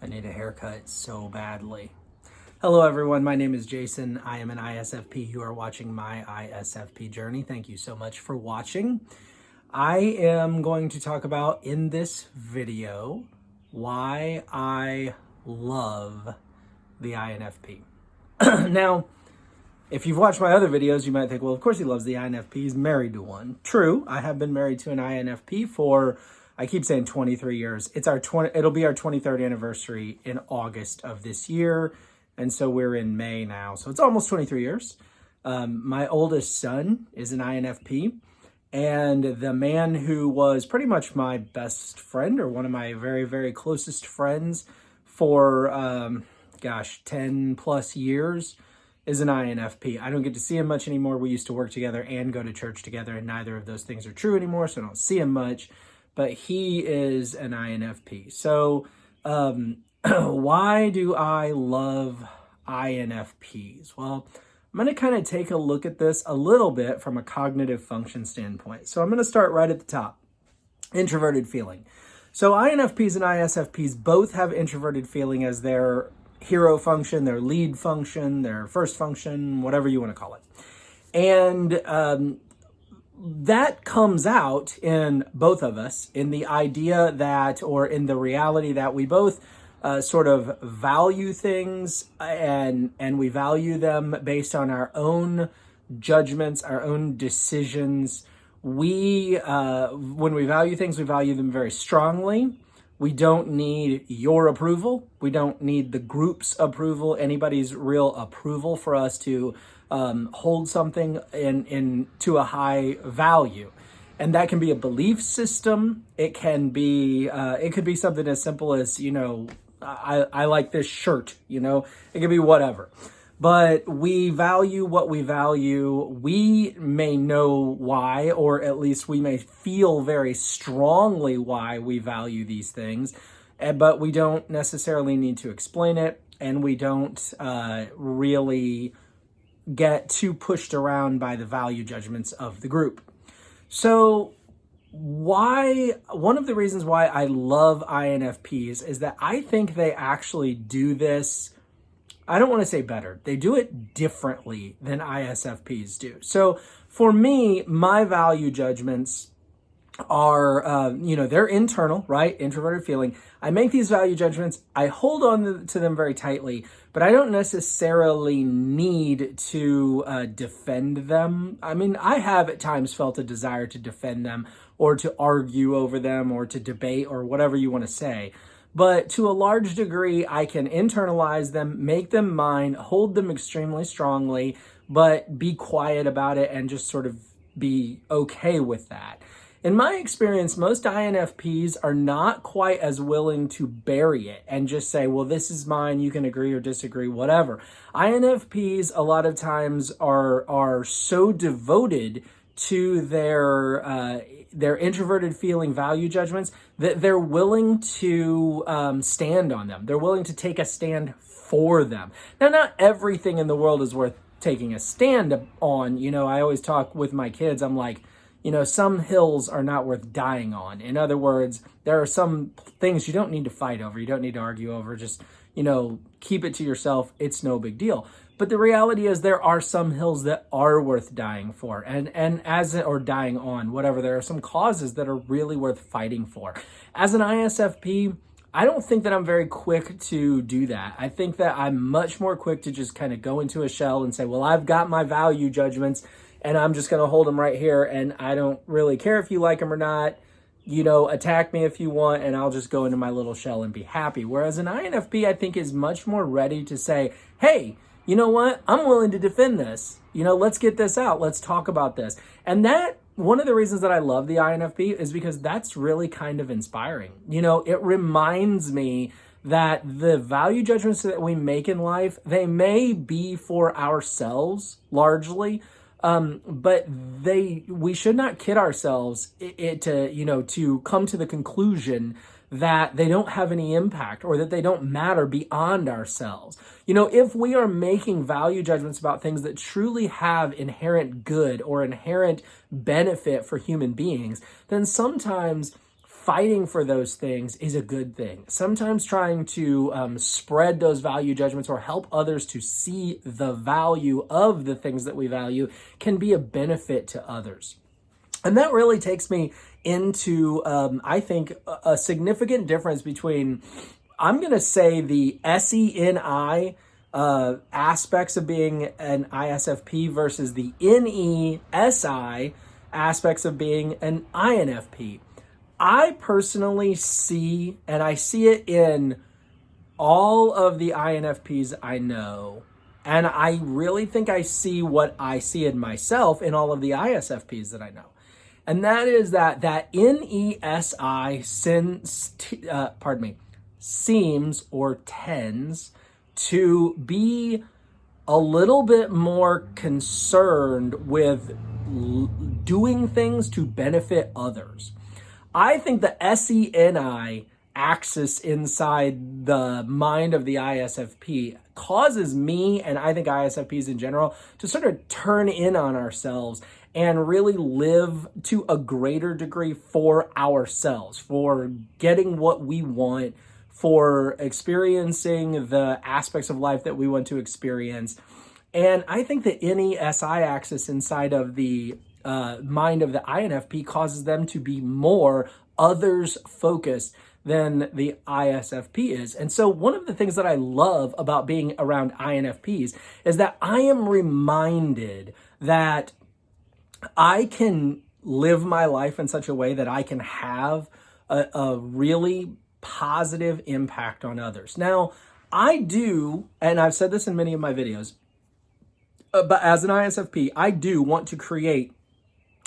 I need a haircut so badly. Hello everyone, my name is Jason. I am an ISFP. You are watching my ISFP journey. Thank you so much for watching. I am going to talk about in this video why I love the INFP. Now, if you've watched my other videos, you might think, well, of course he loves the INFP. He's married to one. True, I have been married to an INFP for, I keep saying 23 years. It'll be our 23rd anniversary in August of this year. And so we're in May now. So it's almost 23 years. My oldest son is an INFP. And the man who was pretty much my best friend, or one of my very, very closest friends for, 10 plus years, is an INFP. I don't get to see him much anymore. We used to work together and go to church together, and neither of those things are true anymore, so I don't see him much. But he is an INFP. So why do I love INFPs? Well, I'm going to kind of take a look at this a little bit from a cognitive function standpoint. So I'm going to start right at the top. Introverted feeling. So INFPs and ISFPs both have introverted feeling as their hero function, their lead function, their first function, whatever you want to call it. And that comes out in both of us in the idea that, or in the reality that we both sort of value things and we value them based on our own judgments, our own decisions. When we value things, we value them very strongly. We don't need your approval. We don't need the group's approval, anybody's real approval for us to hold something to a high value. And that can be a belief system. It can be, it could be something as simple as, I like this shirt, it could be whatever. But we value what we value. We may know why, or at least we may feel very strongly why we value these things, but we don't necessarily need to explain it, and we don't really get too pushed around by the value judgments of the group. So one of the reasons why I love INFPs is that I think they actually do this, I don't want to say better, they do it differently than ISFPs do. So for me, my value judgments are, they're internal, right? Introverted feeling. I make these value judgments. I hold on to them very tightly, but I don't necessarily need to defend them. I mean, I have at times felt a desire to defend them or to argue over them or to debate or whatever you want to say. But to a large degree, I can internalize them, make them mine, hold them extremely strongly, but be quiet about it and just sort of be okay with that. In my experience, most INFPs are not quite as willing to bury it and just say, well, this is mine, you can agree or disagree, whatever. INFPs a lot of times are so devoted to their introverted feeling value judgments that they're willing to stand on them. They're willing to take a stand for them. Now, not everything in the world is worth taking a stand on. I always talk with my kids, I'm like, some hills are not worth dying on. In other words, there are some things you don't need to fight over. You don't need to argue over. Just, keep it to yourself. It's no big deal. But the reality is there are some hills that are worth dying for or dying on, whatever. There are some causes that are really worth fighting for. As an ISFP, I don't think that I'm very quick to do that. I think that I'm much more quick to just kind of go into a shell and say, well, I've got my value judgments and I'm just going to hold them right here. And I don't really care if you like them or not. Attack me if you want, and I'll just go into my little shell and be happy. Whereas an INFP, I think, is much more ready to say, hey, you know what? I'm willing to defend this. Let's get this out. Let's talk about this. And that, one of the reasons that I love the INFP is because that's really kind of inspiring. It reminds me that the value judgments that we make in life, they may be for ourselves largely, but we should not kid ourselves to come to the conclusion that they don't have any impact or that they don't matter beyond ourselves. If we are making value judgments about things that truly have inherent good or inherent benefit for human beings, then sometimes fighting for those things is a good thing. Sometimes trying to spread those value judgments or help others to see the value of the things that we value can be a benefit to others. And that really takes me into, I think, a significant difference between, I'm going to say, the SENI aspects of being an ISFP versus the NESI aspects of being an INFP. I personally see, and I see it in all of the INFPs I know, and I really think I see what I see in myself in all of the ISFPs that I know. And that is that NESI seems or tends to be a little bit more concerned with doing things to benefit others. I think the SENI axis inside the mind of the ISFP causes me, and I think ISFPs in general, to sort of turn in on ourselves and really live to a greater degree for ourselves, for getting what we want, for experiencing the aspects of life that we want to experience. And I think the NESI axis inside of the mind of the INFP causes them to be more others focused than the ISFP is. And so one of the things that I love about being around INFPs is that I am reminded that I can live my life in such a way that I can have a really positive impact on others. Now, I do, and I've said this in many of my videos, but as an ISFP, I do want to create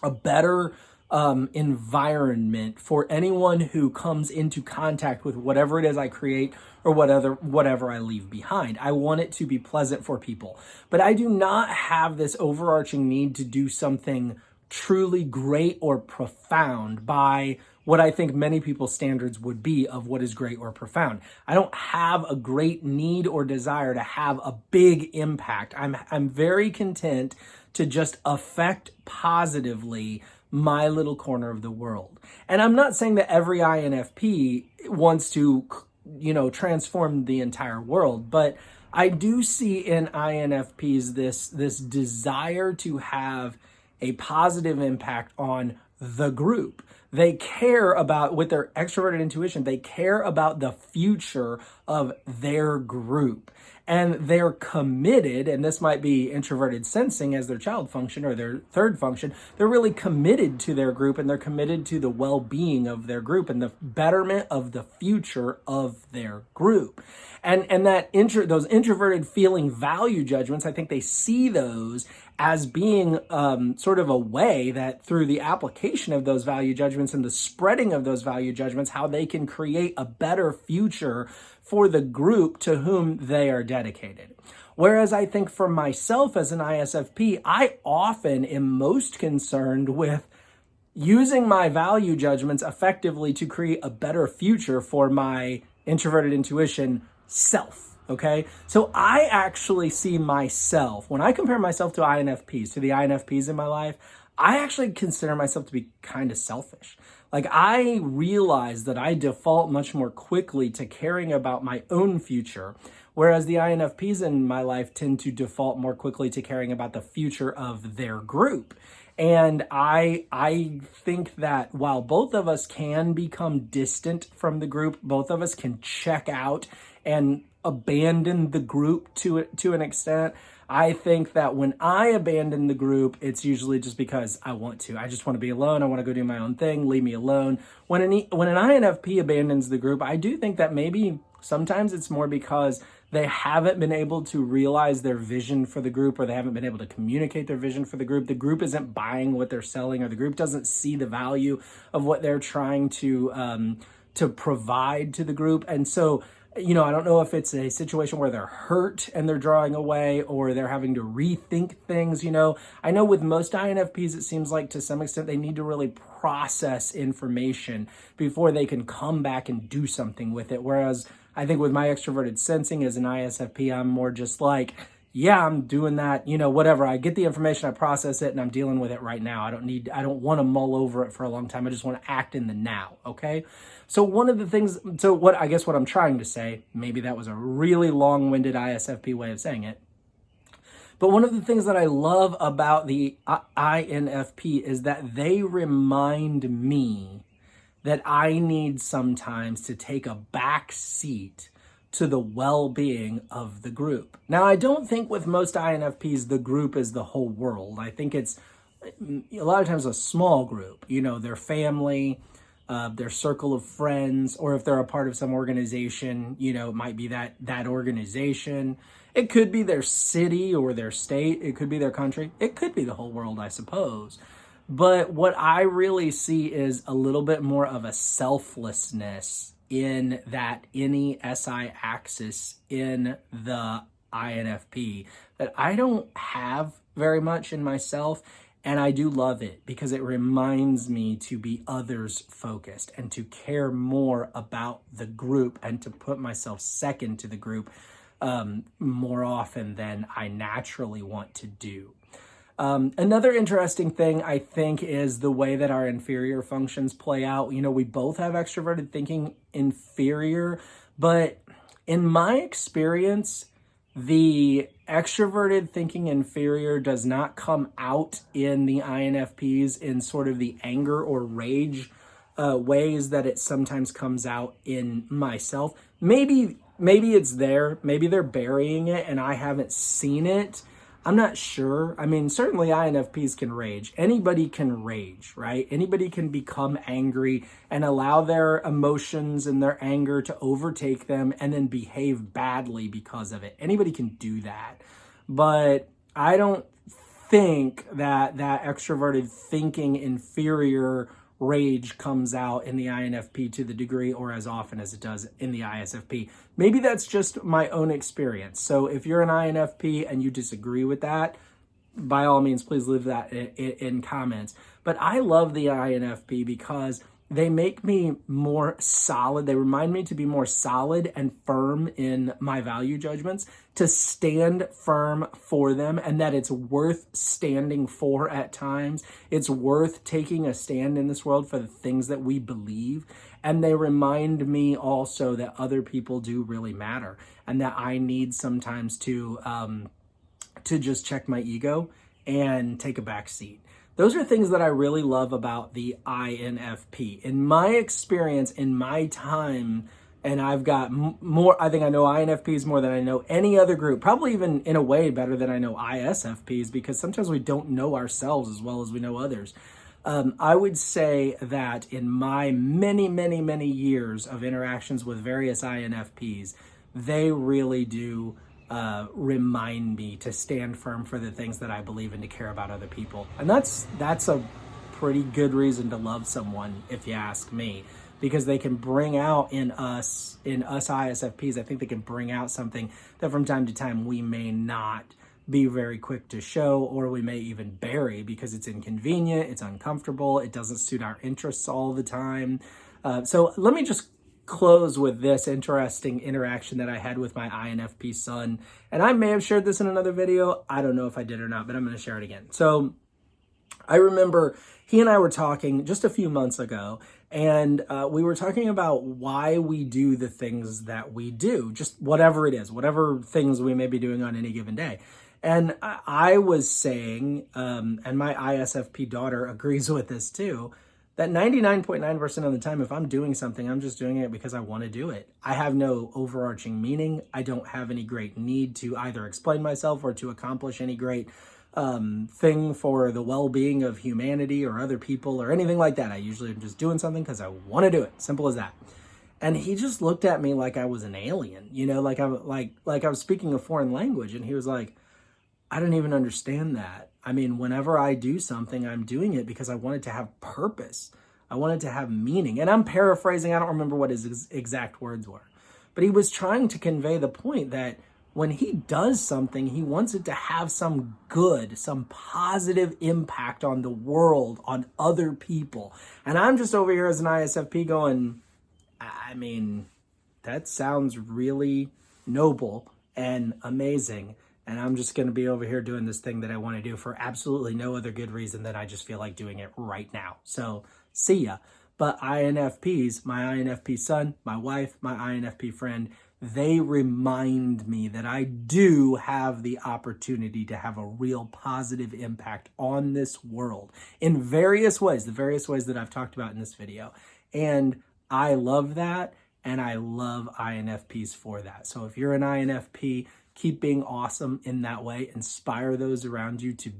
a better environment for anyone who comes into contact with whatever it is I create or whatever I leave behind. I want it to be pleasant for people, but I do not have this overarching need to do something truly great or profound by what I think many people's standards would be of what is great or profound. I don't have a great need or desire to have a big impact. I'm very content to just affect positively my little corner of the world. And I'm not saying that every INFP wants to, transform the entire world, but I do see in INFPs this desire to have a positive impact on the group. They care about, with their extroverted intuition, they care about the future of their group. And they're committed, and this might be introverted sensing as their child function or their third function. They're really committed to their group, and they're committed to the well-being of their group and the betterment of the future of their group. And that those introverted feeling value judgments, I think they see those as being sort of a way that through the application of those value judgments and the spreading of those value judgments, how they can create a better future for the group to whom they are dedicated. Whereas I think for myself as an ISFP, I often am most concerned with using my value judgments effectively to create a better future for my introverted intuition self. Okay, so I actually see myself, when I compare myself to INFPs, to the INFPs in my life, I actually consider myself to be kind of selfish. Like, I realize that I default much more quickly to caring about my own future, whereas the INFPs in my life tend to default more quickly to caring about the future of their group. And I think that while both of us can become distant from the group, both of us can check out and abandon the group to an extent. I think that when I abandon the group, it's usually just because I want to. I just want to be alone. I want to go do my own thing. Leave me alone. When an INFP abandons the group, I do think that maybe sometimes it's more because they haven't been able to realize their vision for the group, or they haven't been able to communicate their vision for the group. The group isn't buying what they're selling, or the group doesn't see the value of what they're trying to provide to the group. And so, I don't know if it's a situation where they're hurt and they're drawing away, or they're having to rethink things. I know with most INFPs, it seems like to some extent they need to really process information before they can come back and do something with it. Whereas I think with my extroverted sensing as an ISFP, I'm more just like, yeah, I'm doing that, whatever. I get the information, I process it, and I'm dealing with it right now. I don't want to mull over it for a long time. I just want to act in the now, okay? So one of the things, what I'm trying to say, maybe that was a really long-winded ISFP way of saying it, but one of the things that I love about the INFP is that they remind me that I need sometimes to take a back seat to the well-being of the group. Now, I don't think with most INFPs, the group is the whole world. I think it's a lot of times a small group, their family, their circle of friends, or if they're a part of some organization, it might be that organization. It could be their city or their state. It could be their country. It could be the whole world, I suppose. But what I really see is a little bit more of a selflessness in that any SI axis in the INFP that I don't have very much in myself. And I do love it because it reminds me to be others focused and to care more about the group and to put myself second to the group more often than I naturally want to do. Another interesting thing, I think, is the way that our inferior functions play out. We both have extroverted thinking inferior, but in my experience, the extroverted thinking inferior does not come out in the INFPs in sort of the anger or rage ways that it sometimes comes out in myself. Maybe it's there. Maybe they're burying it and I haven't seen it. I'm not sure. I mean, certainly INFPs can rage. Anybody can rage, right? Anybody can become angry and allow their emotions and their anger to overtake them and then behave badly because of it. Anybody can do that. But I don't think that extroverted thinking inferior rage comes out in the INFP to the degree or as often as it does in the ISFP. Maybe that's just my own experience. So if you're an INFP and you disagree with that, by all means, please leave that in comments. But I love the INFP because they make me more solid. They remind me to be more solid and firm in my value judgments, to stand firm for them, and that it's worth standing for at times. It's worth taking a stand in this world for the things that we believe. And they remind me also that other people do really matter and that I need sometimes to just check my ego and take a back seat. Those are things that I really love about the INFP. In my experience, in my time, and I've got more, I think I know INFPs more than I know any other group, probably even in a way better than I know ISFPs, because sometimes we don't know ourselves as well as we know others. I would say that in my many, many, many years of interactions with various INFPs, they really do remind me to stand firm for the things that I believe in, to care about other people. And that's a pretty good reason to love someone, if you ask me, because they can bring out in us ISFPs, I think they can bring out something that from time to time we may not be very quick to show, or we may even bury because it's inconvenient, it's uncomfortable, it doesn't suit our interests all the time. So let me just close with this interesting interaction that I had with my INFP son. And I may have shared this in another video. I don't know if I did or not, but I'm going to share it again. So I remember he and I were talking just a few months ago, and we were talking about why we do the things that we do, just whatever it is, whatever things we may be doing on any given day. And I was saying, and my ISFP daughter agrees with this too, that 99.9% of the time, if I'm doing something, I'm just doing it because I want to do it. I have no overarching meaning. I don't have any great need to either explain myself or to accomplish any great thing for the well-being of humanity or other people or anything like that. I usually am just doing something because I want to do it. Simple as that. And he just looked at me like I was an alien, like I was speaking a foreign language. And he was like, I don't even understand that. I mean, whenever I do something, I'm doing it because I want it to have purpose. I want it to have meaning. And I'm paraphrasing. I don't remember what his exact words were. But he was trying to convey the point that when he does something, he wants it to have some good, some positive impact on the world, on other people. And I'm just over here as an ISFP going, I mean, that sounds really noble and amazing. and I'm just going to be over here doing this thing that I want to do for absolutely no other good reason than I just feel like doing it right now. So see ya. But INFPs, my INFP son, my wife, my INFP friend, they remind me that I do have the opportunity to have a real positive impact on this world in various ways, the various ways that I've talked about in this video. And I love that, and I love INFPs for that. So if you're an INFP, keep being awesome in that way. Inspire those around you to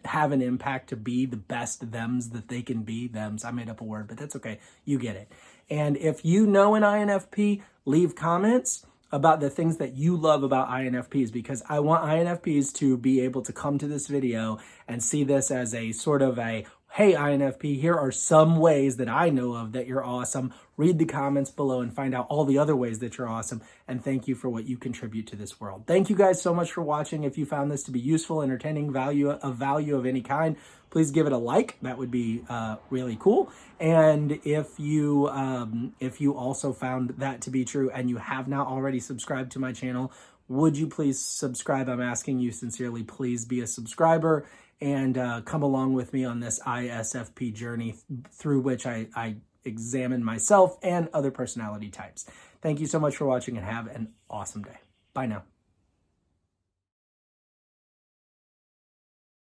have an impact, to be the best thems that they can be. Thems, I made up a word, but that's okay. You get it. And if you know an INFP, leave comments about the things that you love about INFPs, because I want INFPs to be able to come to this video and see this as a sort of a, hey, INFP, here are some ways that I know of that you're awesome. Read the comments below and find out all the other ways that you're awesome. And thank you for what you contribute to this world. Thank you guys so much for watching. If you found this to be useful, entertaining, value of any kind, please give it a like. That would be really cool. And if you also found that to be true and you have not already subscribed to my channel, would you please subscribe? I'm asking you sincerely, please be a subscriber and come along with me on this ISFP journey through which I examine myself and other personality types. Thank you so much for watching, and have an awesome day. Bye now.